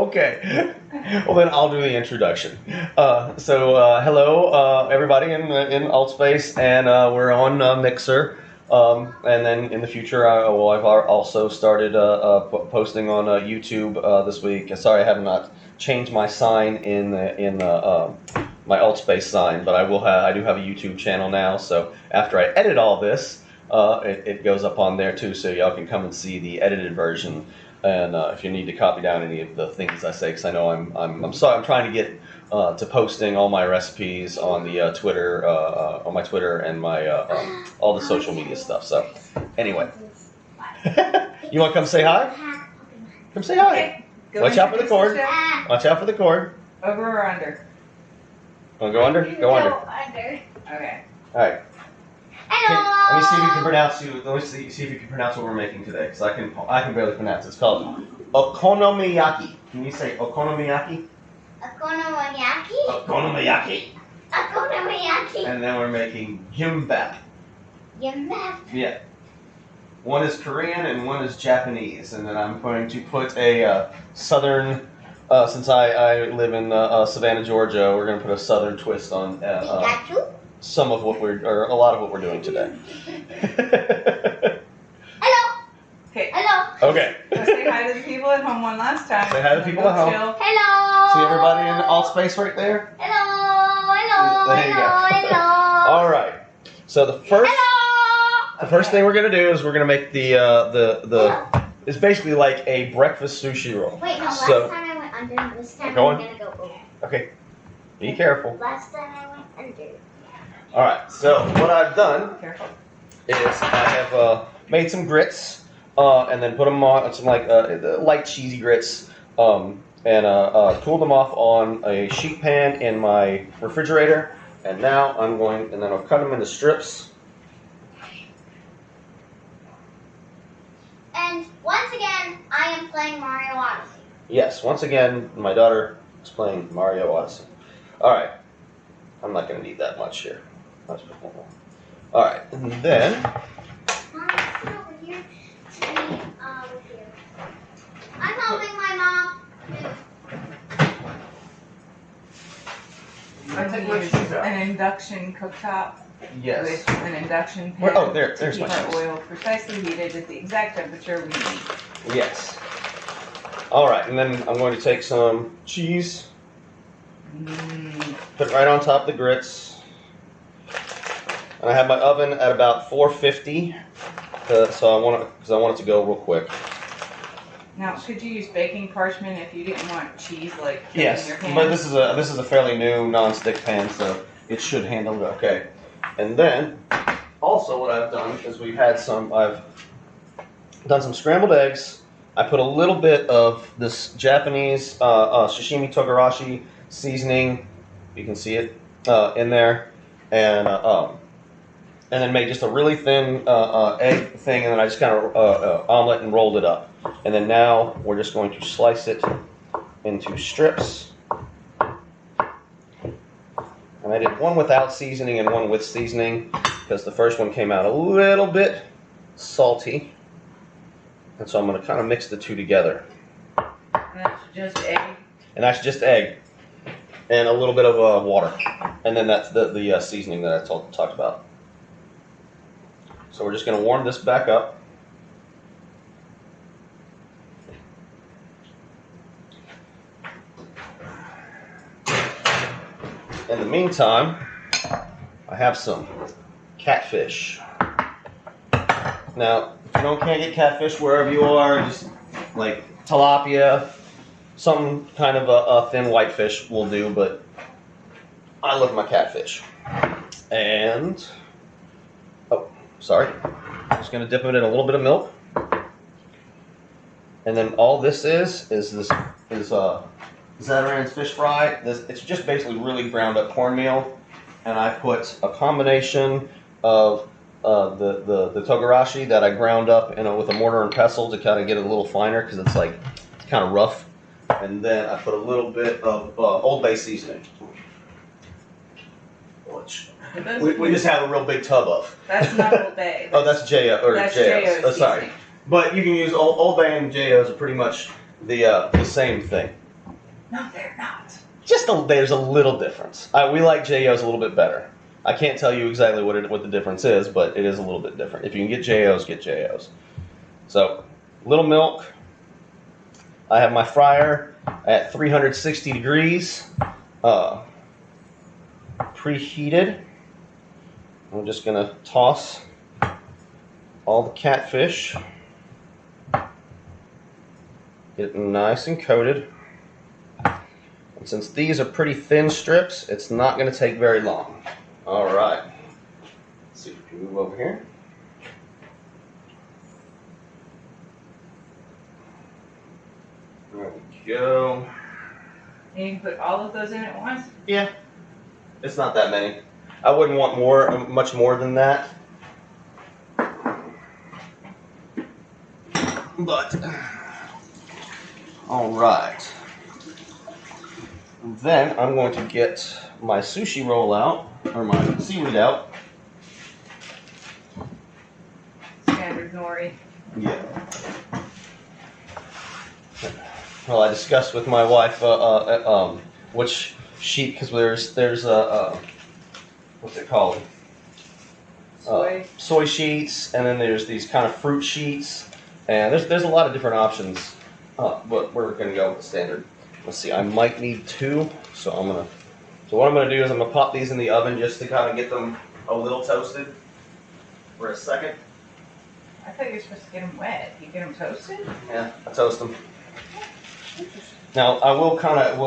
Okay. Well, then I'll do the introduction. Hello, everybody in Altspace, and we're on Mixer. And then in the future, I've also started posting on YouTube this week. Sorry, I have not changed my sign in my Altspace sign, but I do have a YouTube channel now. So after I edit all this, it goes up on there too, so y'all can come and see the edited version. And if you need to copy down any of the things I say, because I know I'm trying to get to posting all my recipes on the Twitter, on my Twitter and my all the social media stuff. So anyway, you want to come say hi? Come say hi. Okay. Watch out for the cord. Watch out for the cord. Over or under? Want to go under? Go under. Okay. All right. Hello. Let me see if you can pronounce see if you can pronounce what we're making today, because I can barely pronounce it. It's called Okonomiyaki. Can you say Okonomiyaki? Okonomiyaki. Okonomiyaki. Okonomiyaki. And then we're making Kimbap. Kimbap. Yeah. One is Korean and one is Japanese, and then I'm going to put a southern. Since I live in Savannah, Georgia, we're going to put a southern twist on. Pikachu. Some of what or a lot of what we're doing today. Hello. Okay. Hello. Okay. Let's say hi to the people at home one last time. Say hi to the people at home. Chill. Hello. See everybody in Altspace right there? Hello. Hello. There you go. Hello. All right. So the first thing we're gonna do is we're gonna make it's basically like a breakfast sushi roll. Wait, no. Last So- time I went under. This time Go I'm on. gonna go over. Okay. Be careful. Last time I went under. All right. So what I've done Careful. is I have made some grits and then put them on some light cheesy grits and cooled them off on a sheet pan in my refrigerator. And now and then I'll cut them into strips. And once again, I am playing Mario Odyssey. Yes, once again, my daughter is playing Mario Odyssey. All right. I'm not going to need that much here. All right, and then Mom, sit over here. To me, over here. I'm helping my mom. I'm going to use an induction cooktop yes. with an induction pan There's to keep my our cheese. oil precisely heated at the exact temperature we need. Yes. All right, and then I'm going to take some cheese, put it right on top of the grits. And I have my oven at about 450, so I want it to go real quick. Now, could you use baking parchment if you didn't want cheese like in Yes, your pan? but this is a fairly new non-stick pan, so it should handle it okay. And then also what I've done is I've done some scrambled eggs. I put a little bit of this Japanese sashimi togarashi seasoning. You can see it in there, and then made just a really thin egg thing, and then I just kind of omelet and rolled it up. And then now we're just going to slice it into strips. And I did one without seasoning and one with seasoning because the first one came out a little bit salty. And so I'm going to kind of mix the two together. And that's just egg. And that's just egg and a little bit of water. And then that's the seasoning that I talked about. So we're just going to warm this back up. In the meantime, I have some catfish. Now, if you can't get catfish wherever you are, just like tilapia, some kind of a thin whitefish will do, but I love my catfish. And sorry, I'm just gonna dip it in a little bit of milk, and then all this is Zataran's fish fry. It's just basically really ground up cornmeal, and I put a combination of the togarashi that I ground up with a mortar and pestle to kind of get it a little finer because it's kind of rough, and then I put a little bit of Old Bay seasoning, which we just have a real big tub of. That's not Old Bay. Oh, that's J.O. or That's J.O. J.O. Oh, sorry. seasoning. But you can use Old Bay and J.O.'s are pretty much the same thing. No, they're not. There's a little difference. We like JO's a little bit better. I can't tell you exactly what the difference is, but it is a little bit different. If you can get JO's, get JO's. So, little milk. I have my fryer at 360 degrees, preheated. I'm just gonna toss all the catfish, get it nice and coated. And since these are pretty thin strips, it's not gonna take very long. All right, let's see if we can move over here. There we go. And you can put all of those in at once? Yeah, it's not that many. I wouldn't want much more than that. But, all right. Then I'm going to get my sushi roll out, or my seaweed out. Standard nori. Yeah. Well, I discussed with my wife which sheet, because there's what's it called? Soy sheets, and then there's these kind of fruit sheets, and there's a lot of different options. But we're gonna go with the standard. Let's see, I might need 2, so what I'm gonna do is I'm gonna pop these in the oven just to kind of get them a little toasted for a second. I thought you were supposed to get them wet. You get them toasted? Yeah, I toast them. Now I will kind of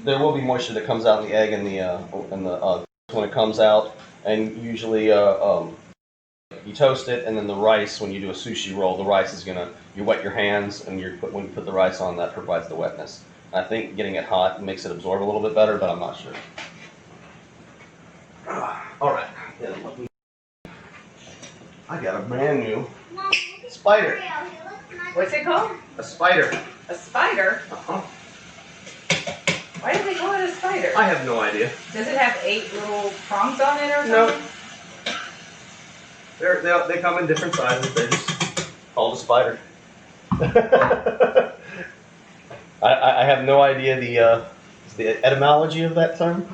there will be moisture that comes out in the egg and the when it comes out, and usually you toast it, and then the rice, when you do a sushi roll, the rice is you wet your hands, and when you put the rice on, that provides the wetness. I think getting it hot makes it absorb a little bit better, but I'm not sure. All right. Yeah, I got a brand new Mom, spider. he looks nice. What's it called? A spider. A spider? Uh-huh. Why do they call it a spider? I have no idea. Does it have 8 little prongs on it or No. something? They come in different sizes. They're just called a spider. I have no idea the etymology of that term,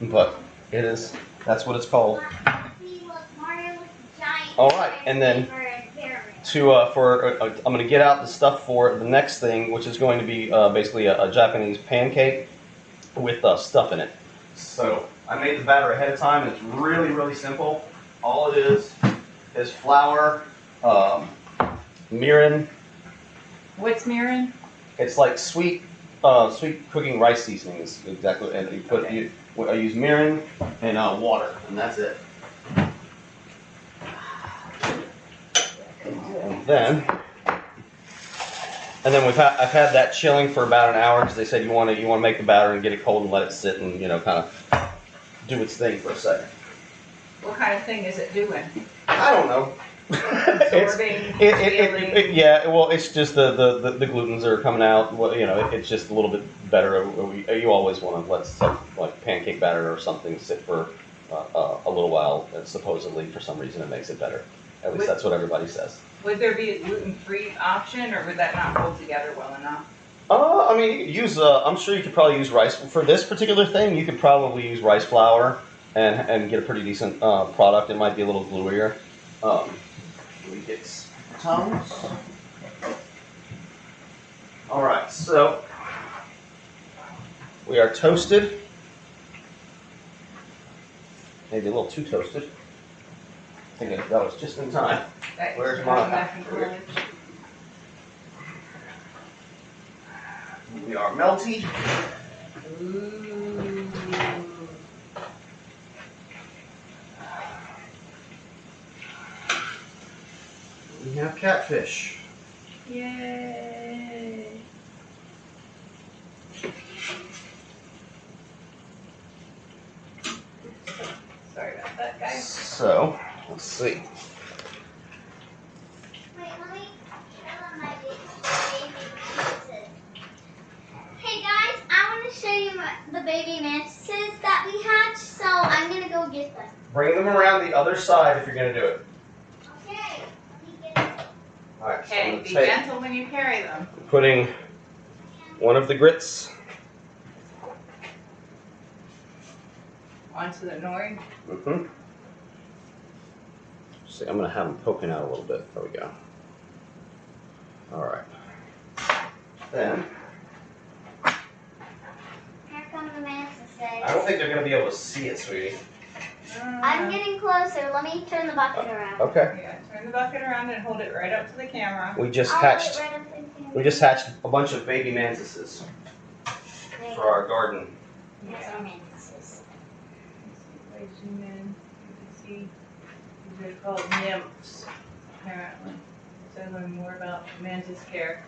but that's what it's called. See, look, Mario looks giant. All right, and then I'm going to get out the stuff for the next thing, which is going to be basically a Japanese pancake with stuff in it. So I made the batter ahead of time, and it's really, really simple. All it is flour, mirin. What's mirin? It's like sweet cooking rice seasonings, exactly. And you put Okay. I use mirin and water, and that's it. And then I've had that chilling for about an hour, because they said you want to make the batter and get it cold and let it sit and kind of do its thing for a second. What kind of thing is it doing? I don't know. Absorbing, healing? Yeah. Well, it's just the glutens are coming out. Well, it's just a little bit better. You always want to let stuff like pancake batter or something sit for a little while. And supposedly, for some reason, it makes it better. At least that's what everybody says. Would there be a gluten-free option, or would that not hold together well enough? I mean, you could use. I'm sure you could probably use rice for this particular thing. You could probably use rice flour and get a pretty decent product. It might be a little gluier. We get tongs. All right, so we are toasted. Maybe a little too toasted. I think that was just in time. Where's my? We are melty. Ooh. We have catfish. Yay. Sorry about that, guys. So, let's see. Wait, let me show them my baby mantises. Hey guys, I want to show you the baby mantises that we hatched, so I'm going to go get them. Bring them around the other side if you're going to do it. Okay, let me get them. All right. Okay, so be gentle when you carry them. putting one of the grits. Onto the nori. Mm-hmm. See, I'm gonna have them poking out a little bit. There we go. All right. Then Here come the mantises. I don't think they're gonna be able to see it, sweetie. I'm getting closer. Let me turn the bucket around. Okay. Yeah, turn the bucket around and hold it right up to the camera. We just I'll hold it hatched. right up in here. We just hatched a bunch of baby mantises There you for go. our garden. There's our mantises. If I zoom in, you can see these are called nymphs, apparently. So I learned more about mantis care.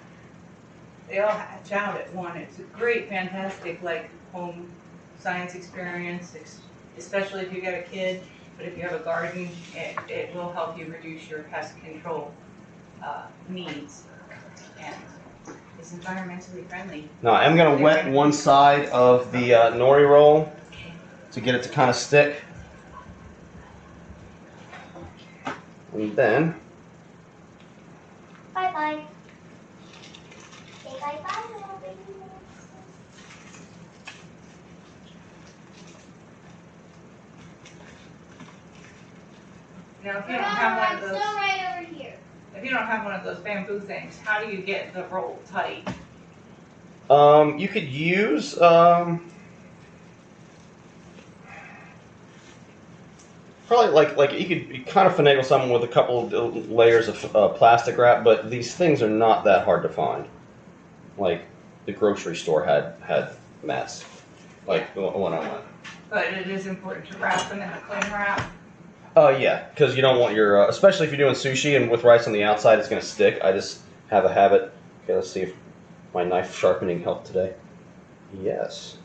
They all hatch out at one. It's a great, fantastic, like, home science experience, especially if you got a kid. But if you have a garden, it will help you reduce your pest control needs. And it's environmentally friendly. Now I'm gonna wet one side of the nori roll to get it to kind of stick, and then Bye bye. Say bye bye, little baby mantises. Now, if you don't have one of I'm those, still right over here. if you don't have one of those bamboo things, how do you get the roll tight? you could use probably like you could kind of finagle something with a couple of layers of plastic wrap, but these things are not that hard to find. Like the grocery store had mats, like when I went. But it is important to wrap them in a cling wrap. Yeah, because you don't want your, especially if you're doing sushi and with rice on the outside, it's gonna stick. I just have a habit. Okay, let's see if my knife sharpening helped today. Yes.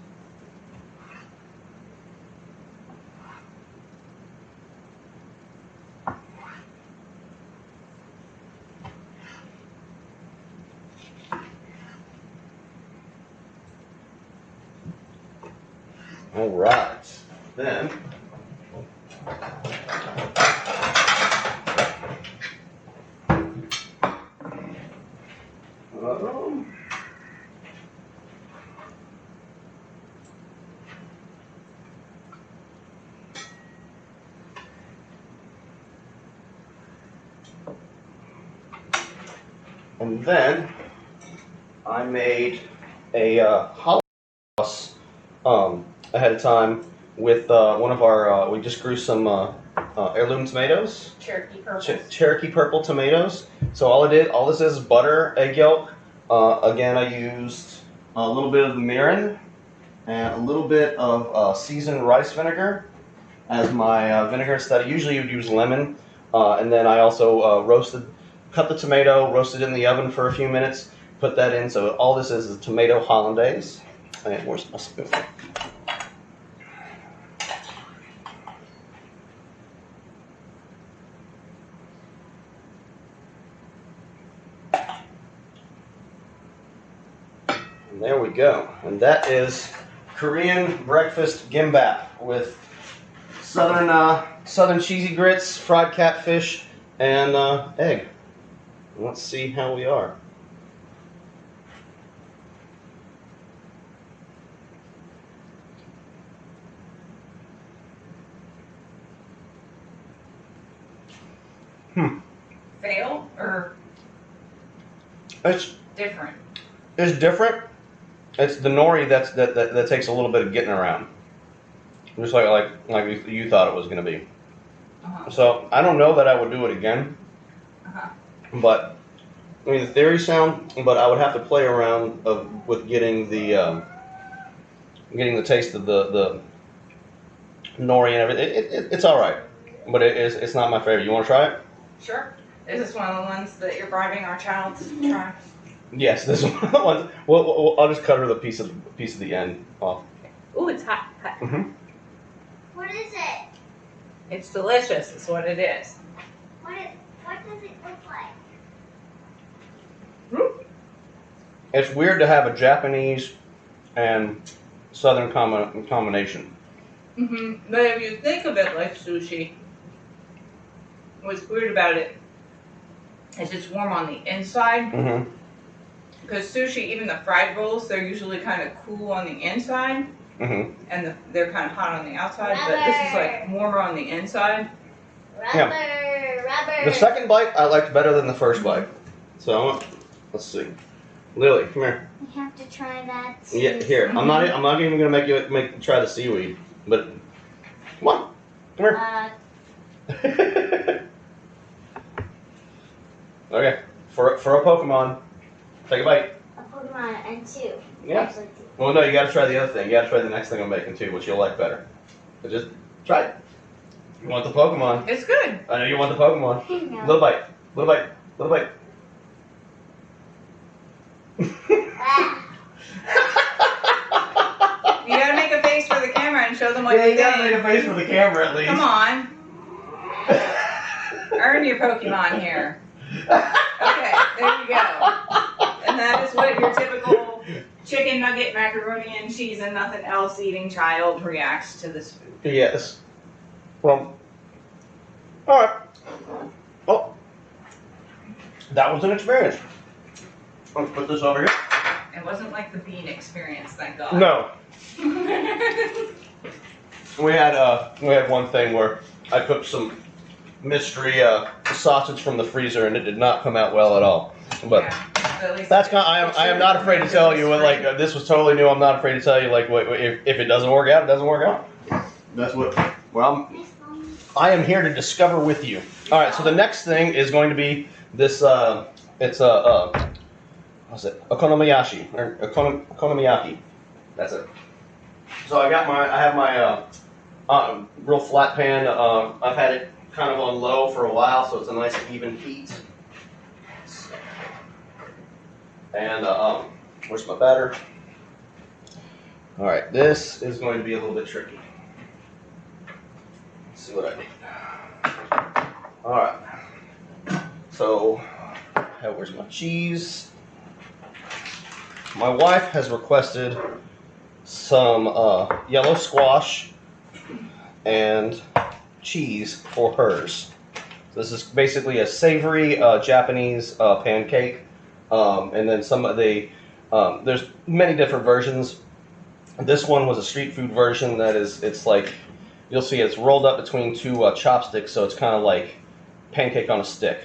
All right, then. And then I made a hot sauce ahead of time with one of our. We just grew some heirloom tomatoes, Cherokee purple. Cherokee purple tomatoes. So all this is butter, egg yolk. Again, I used a little bit of the mirin and a little bit of seasoned rice vinegar as my vinegar instead. Usually you would use lemon, and then I also cut the tomato, roasted it in the oven for a few minutes, put that in. So all this is tomato hollandaise. And where's my spoon? And there we go. And that is Korean Breakfast Kimbap with southern cheesy grits, fried catfish, and egg. Let's see how we are. Fail or It's different? different. It's the nori that takes a little bit of getting around, just like you thought it was going to be. Uh-huh. So I don't know that I would do it again, Uh-huh. but I mean the theory's sound. But I would have to play around with getting the taste of the nori and everything. It's all right, but it's not my favorite. You want to try it? Sure. Is this one of the ones that you're bribing our child to try? Yes, this is one of the ones. Well, I'll just cut her the piece of the end off. Ooh, it's hot. Hot. Mm-hmm. What is it? It's delicious. Is what it is. What does it look like? It's weird to have a Japanese and Southern combination. Mm-hmm. But if you think of it like sushi, what's weird about it is it's warm on the inside, Mm-hmm. Because sushi, even the fried rolls, they're usually kind of cool on the inside, Mm-hmm. and they're kind of hot on the outside. But this is like warmer on the inside. Rubber. The second bite I liked better than the first bite. So let's see. Lily, come here. You have to try that. Yeah, here. I'm not even gonna make you try the seaweed, but come on, come here. Okay, for a Pokemon, take a bite. A Pokemon and two. Yeah. Actually, two. Well, no, you gotta try the other thing. You gotta try the next thing I'm making too, which you'll like better. So just try it. You want the Pokemon? It's good. I know you want the Pokemon. No. Little bite, little bite, little bite. Ah. You gotta make a face for the camera and show them what Yeah, you you gotta make think. a face for the camera at least. Come on. Earn your Pokemon here. Okay, there you go. And that is what your typical chicken nugget, macaroni and cheese, and nothing else eating child reacts to this food. Yes. Well, alright. Oh, that was an experience. Let's put this over here. It wasn't like the bean experience, thank God. No. We had one thing where I cooked some mystery sausage from the freezer and it did not come out well at all. But Yeah, so at least that's kind. I am not afraid to tell you. Like this was totally new. I'm not afraid to tell you. Like if it doesn't work out, it doesn't work out. That's what. Well, I am here to discover with you. All right. So the next thing is going to be this. It's what's it? Okonomiyaki or Okonomiyaki. That's it. So I have my real flat pan. I've had it kind of on low for a while, so it's a nice even heat. And where's my batter? All right, this is going to be a little bit tricky. Let's see what I need. All right. So, where's my cheese? My wife has requested some yellow squash and cheese for hers. This is basically a savory Japanese pancake. And then some of the, there's many different versions. This one was a street food version that is, it's like, you'll see it's rolled up between two chopsticks, so it's kind of like pancake on a stick.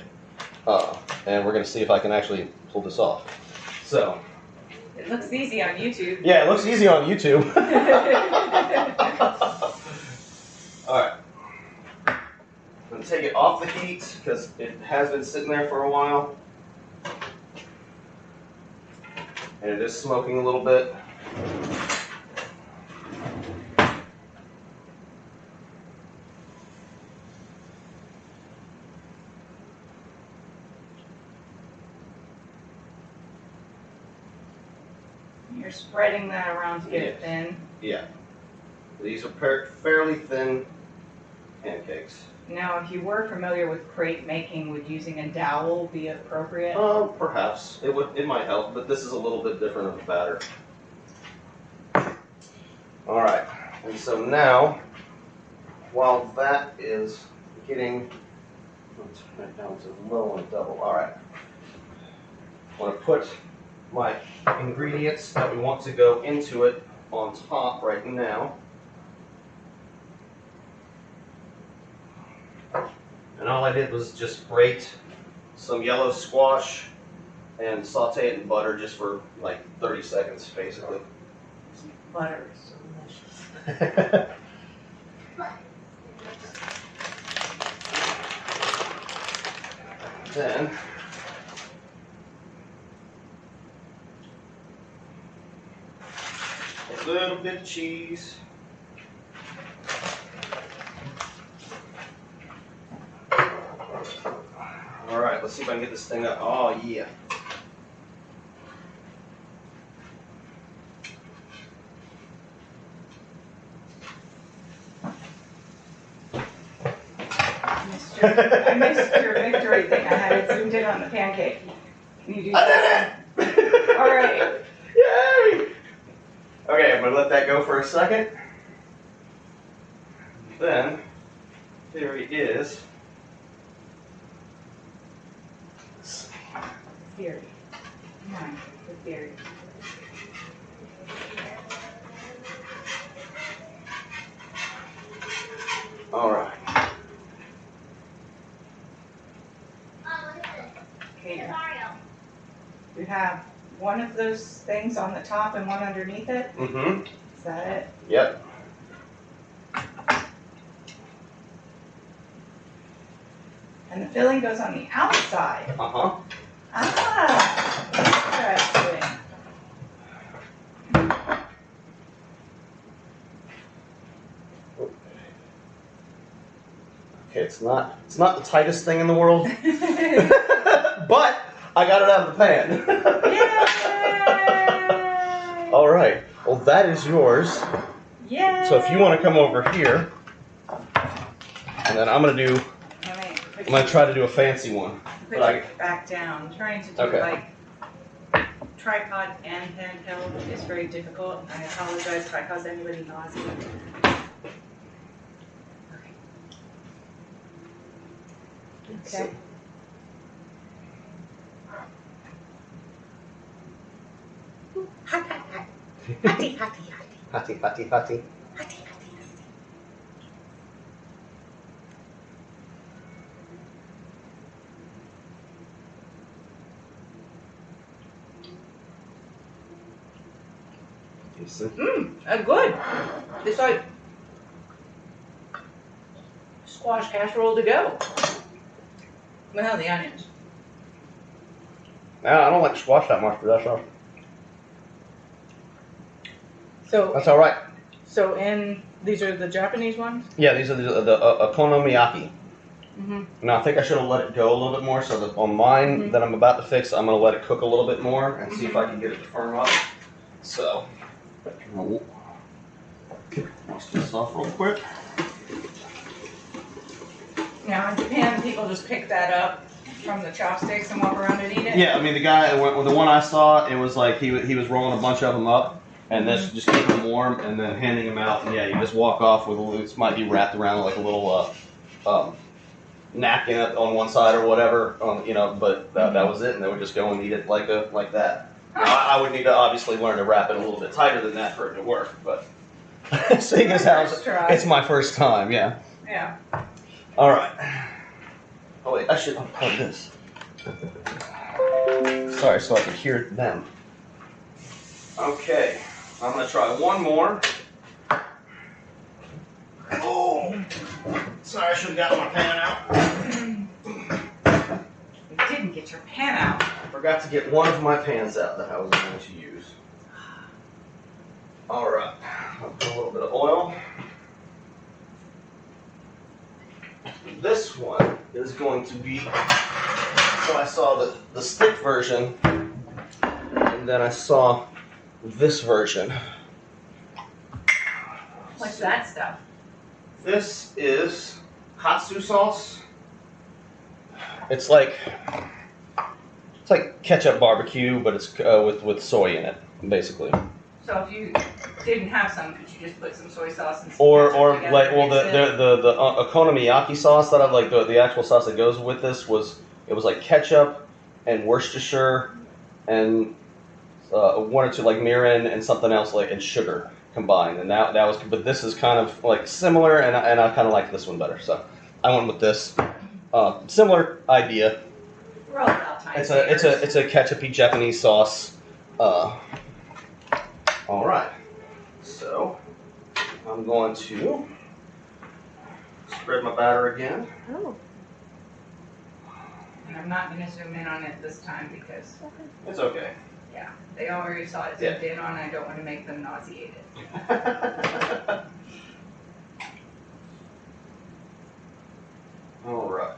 And we're going to see if I can actually pull this off. So. It looks easy on YouTube. Yeah, it looks easy on YouTube. Alright. I'm going to take it off the heat because it has been sitting there for a while. And it is smoking a little bit. You're spreading that around to get it thin. Yeah. These are fairly thin pancakes. Now, if you were familiar with crepe making, would using a dowel be appropriate? Perhaps. It might help, but this is a little bit different of a batter. Alright. And so now, while that is getting, let's turn it down to low and double. Alright. I want to put my ingredients that we want to go into it on top right now. And all I did was just grate some yellow squash and saute it in butter just for like 30 seconds, basically. Butter is delicious. Then a little bit of cheese. All right, let's see if I can get this thing up. Oh, yeah. I missed your victory thing. I had it zoomed in on the pancake. Can you do I that? did it! All right. Yay! Okay, I'm going to let that go for a second. Then, theory is... Theory. Come on, good theory. All right. Oh, look at this. Okay, Here's Mario. you have one of those things on the top and one underneath it. Mm-hmm. Is that it? Yep. And the filling goes on the outside. Uh-huh. Ah, interesting. Okay, it's not the tightest thing in the world, but I got it out of the pan. Yay! All right. Well, that is yours. Yay! So if you want to come over here, and then I'm gonna try to do a fancy one. Put But it back down. I'm trying to do Okay. like tripod and handheld. It's very difficult. I apologize if I cause anybody nausea. Okay. Hotty, hotty, hotty. Hotty, hotty, hotty. Hotty, hotty. Decent. Good. It's like squash casserole to go. Without the onions. Yeah, I don't like squash that much, but So, that's all right. these are the Japanese ones? Yeah, these are the Okonomiyaki. Mm-hmm. Now, I think I should have let it go a little bit more, so that on mine that I'm about to fix, I'm going to let it cook a little bit more and see if I can get it to firm up. So, let's get this off real quick. Now in Japan, people just pick that up from the chopsticks and walk around and eat it? Yeah, I mean, the one I saw, it was like he was rolling a bunch of them up, and this just keeping them warm, and then handing them out. And yeah, you just walk off with this might be wrapped around like a little napkin on one side or whatever, but that was it, and they would just go and eat it like that. Now, I would need to obviously learn to wrap it a little bit tighter than that for it to work, but seeing as how it's my first time, yeah. Yeah. All right. Oh wait, I should unplug this. Sorry, so I could hear them. Okay, I'm gonna try one more. Oh, sorry, I should have gotten my pan out. You didn't get your pan out. I forgot to get one of my pans out that I was going to use. All right, I'll put a little bit of oil. This one is going to be, so I saw the stick version, and then I saw this version. What's that stuff? This is katsu sauce. It's like ketchup barbecue, but it's with soy in it, basically. So if you didn't have some, could you just put some soy sauce and some Or ketchup together like, and well, mix it? the Okonomiyaki sauce that I like, the actual sauce that goes with this was like ketchup and Worcestershire and one or two like mirin and something else and sugar combined, and that was. But this is kind of like similar, and I kind of like this one better, so I went with this. Similar idea. We're all about time It's savers. a ketchupy Japanese sauce. All right, so I'm going to spread my batter again. Oh, And I'm not going to zoom in on it this time because, It's okay. yeah, they already saw it zoomed in on. I don't want to make them nauseated. All right.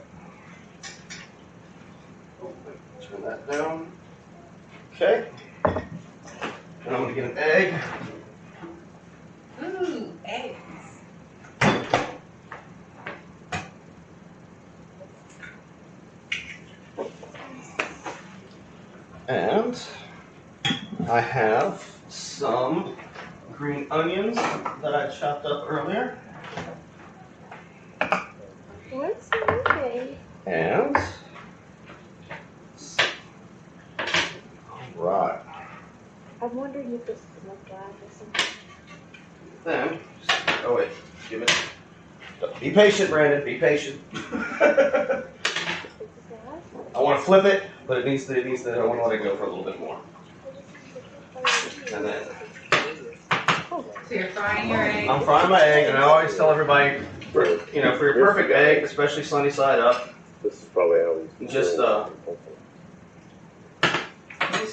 Turn that down. Okay. And I'm going to get an egg. Ooh, eggs. And I have some green onions that I chopped up earlier. what's moving? And all Right. I'm wondering if this is like gas or something. Then, oh wait, give it. Be patient, Brandon. Be patient. Is this gas? I want to flip it, but it needs to. I want to let it go for a little bit more. And then So you're frying your egg. I'm frying my egg, and I always tell everybody, for your perfect egg, especially sunny side up, This is probably how we just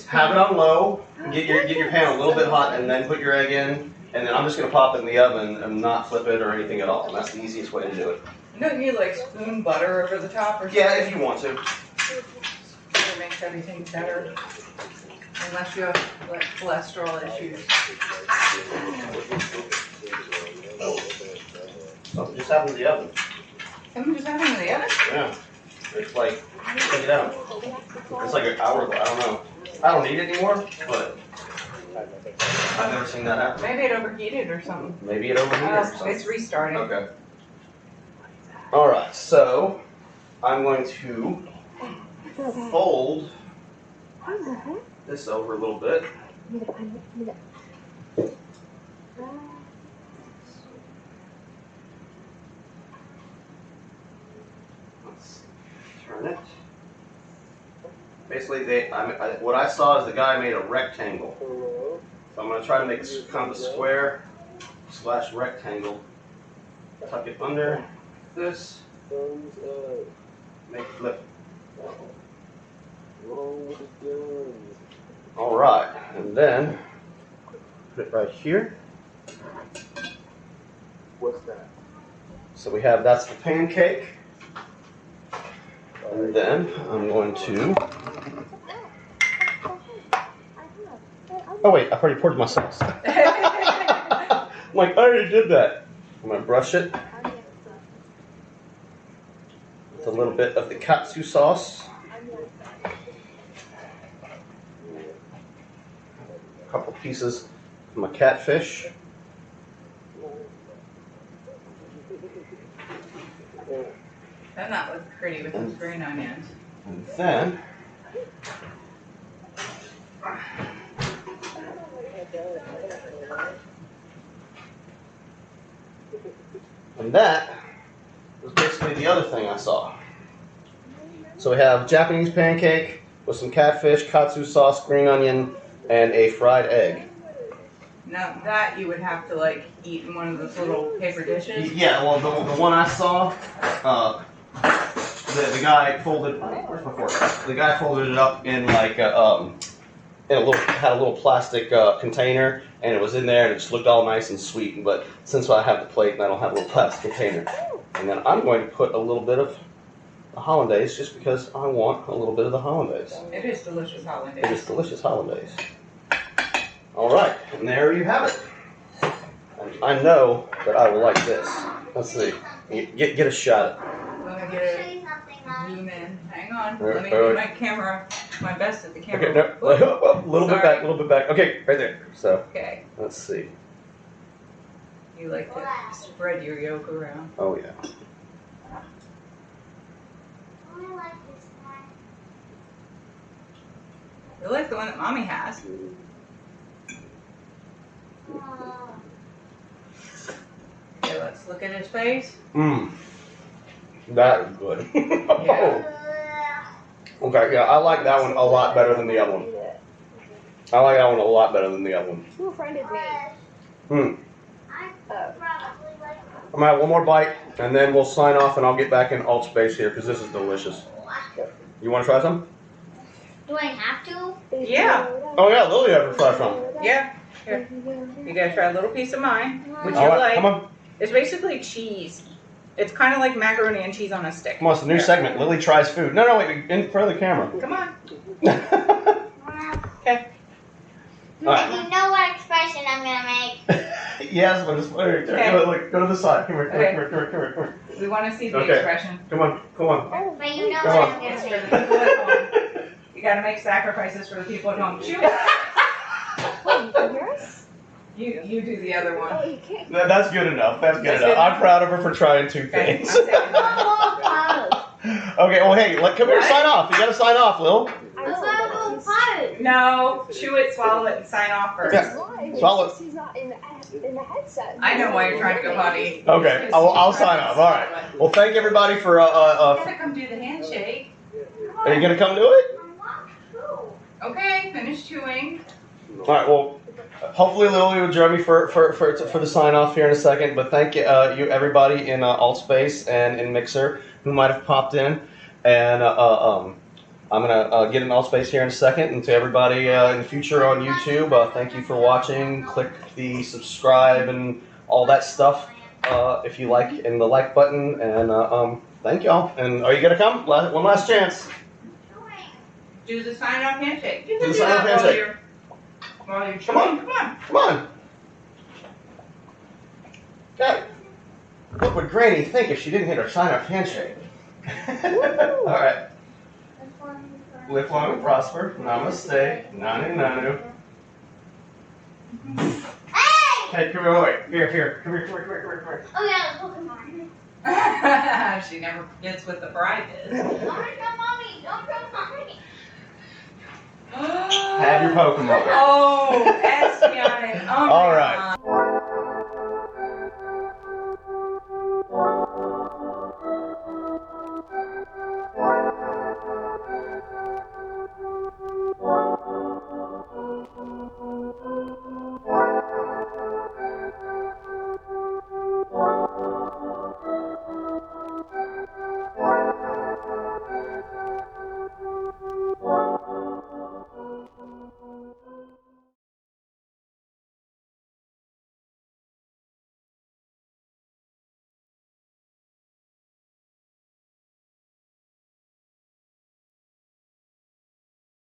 have it on low, get your pan a little bit hot, and then put your egg in, and then I'm just gonna pop it in the oven and not flip it or anything at all. And that's the easiest way to do it. Don't you like spoon butter over the top or something? Yeah, if you want to. It makes everything better. Unless you have like cholesterol issues. So just have it in the oven. Can we just have them in the oven? Yeah. It's like, check it out. It's like an hour ago. I don't know. I don't need it anymore, but I've never seen that happen. Maybe it overheated or something. Maybe it overheated or something. It's restarting. Okay. All right. So I'm going to fold this over a little bit. Let's turn it. Basically, what I saw is the guy made a rectangle. So I'm going to try to make kind of a square / rectangle. Tuck it under this. Make it flip. All right, and then put it right here. What's that? So we have, that's the pancake. And then I'm going to, oh wait, I already poured my sauce. I'm like, I already did that. I'm going to brush it with a little bit of the katsu sauce. A couple pieces of my catfish. Doesn't that look pretty with those green onions? And then that was basically the other thing I saw. So we have Japanese pancake with some catfish, katsu sauce, green onion, and a fried egg. Now that you would have to like eat in one of those little paper dishes. Yeah, well, the one I saw, the guy folded. Where's my fork? The guy folded it up in like had a little plastic container, and it was in there, and it just looked all nice and sweet. But since I have the plate and I don't have a little plastic container, and then I'm going to put a little bit of the hollandaise just because I want a little bit of the hollandaise. It is delicious hollandaise. It is delicious hollandaise. All right, and there you have it. And I know that I will like this. Let's see. Get a shot. Let me get it. Zoom in. Hang on. Right, Let me right. do my camera, my best at the camera. Okay, no, a little bit back, a little bit back. Okay, right there. So, Okay. let's see. You like to spread your yolk around. Oh, yeah. I like this one. You like the one that Mommy has. Oh. Okay, let's look at his face. Mmm. That is good. Yeah. Okay, yeah, I like that one a lot better than the other one. I like that one a lot better than the other one. Who friended me? Hmm. I probably like I'm gonna have one more bite, and then we'll sign off, and I'll get back in alt space here, because this is delicious. You want to try some? Do I have to? Yeah. Oh, yeah, Lily ever try some. Yeah. Here. You gotta try a little piece of mine. Would you All right, like? come on. It's basically cheese. It's kind of like macaroni and cheese on a stick. Come on, it's a new segment. Lily tries food. No, wait, in front of the camera. Come on. Okay. Alright. You know what expression I'm gonna make. Yes, but it's Okay. Look, go to the side. Come here, come Okay. here, come here, come here, come here. We want to see the Okay. expression. Come on, come on. But you know Come what on. I'm It's gonna for the make. people at home. You gotta make sacrifices for the people at home. Shoot. Wait, you can hear us? You do the other Oh, one. you can't. That's good enough. That's good That's enough. good I'm proud of her for trying two Okay, things. I'm taking mine. Okay, well, hey, come here, What? sign off. You gotta sign off, Lil. I Let's know, go but she's- pirates. No, chew it, swallow it, and sign off first. Yeah. Why? Swallow it. He's not in the headset. I know why you're trying to go potty. Okay, I'll sign off. All right. Well, thank everybody for. You gotta come do the handshake. Are you gonna come do it? Okay, finish chewing. All right. Well, hopefully Lily will join me for the sign off here in a second. But thank you, you everybody in Altspace and in Mixer who might have popped in, and I'm gonna get in Altspace here in a second. And to everybody in the future on YouTube, thank you for watching. Click the subscribe and all that stuff if you like, and the like button. And thank y'all. And are you gonna come? One last chance. Do the sign off handshake. You Do can the do sign-off that handshake. while you're Come on. chewing. Come on. Come on. Okay. What would Granny think if she didn't hit her sign-off handshake? All right. Live long and prosper. Namaste. Nanu nanu. Hey! Hey, come here, wait. Here. Come here. Oh yeah, Pokemon. She never forgets what the prize is. Don't show mommy. Don't show mommy. Have your Pokemon. Oh,